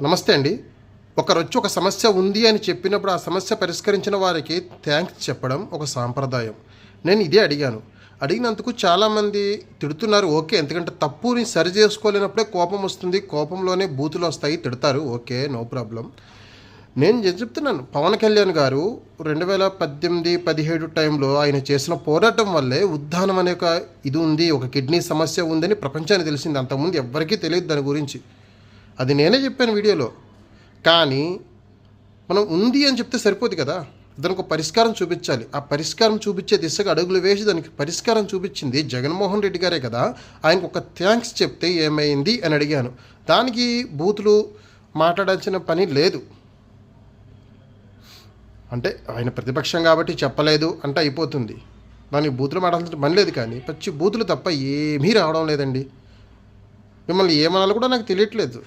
నమస్తే అండి. ఒకరొచ్చి ఒక సమస్య ఉంది అని చెప్పినప్పుడు ఆ సమస్య పరిష్కరించిన వారికి థ్యాంక్స్ చెప్పడం ఒక సాంప్రదాయం. నేను ఇదే అడిగాను. అడిగినందుకు చాలామంది తిడుతున్నారు. ఓకే, ఎందుకంటే తప్పుని సరి చేసుకోలేనప్పుడే కోపం వస్తుంది. కోపంలోనే బూతులు వస్తాయి, తిడతారు. Okay, no problem. నేను చెప్తున్నాను, పవన్ కళ్యాణ్ గారు 2018, 17 టైంలో ఆయన చేసిన పోరాటం వల్లే ఉద్దానం అనే ఒక ఇది ఉంది, ఒక కిడ్నీ సమస్య ఉందని ప్రపంచానికి తెలిసింది. అంతకుముందు ఎవ్వరికీ తెలియదు దాని గురించి. అది నేనే చెప్పాను వీడియోలో. కానీ మనం ఉంది అని చెప్తే సరిపోదు కదా, దానికి ఒక పరిష్కారం చూపించాలి. ఆ పరిష్కారం చూపించే దిశగా అడుగులు వేసి దానికి పరిష్కారం చూపించింది జగన్మోహన్ రెడ్డి గారే కదా. ఆయనకు ఒక థ్యాంక్స్ చెప్తే ఏమైంది అని అడిగాను. దానికి బూతులు మాట్లాడాల్సిన పని లేదు. అంటే ఆయన ప్రతిపక్షం కాబట్టి చెప్పలేదు అంటే అయిపోతుంది. దానికి బూతులు మాట్లాడాల్సిన పని లేదు. కానీ పచ్చి బూతులు తప్ప ఏమీ రావడం లేదండి. మిమ్మల్ని ఏమనాలో కూడా నాకు తెలియట్లేదు.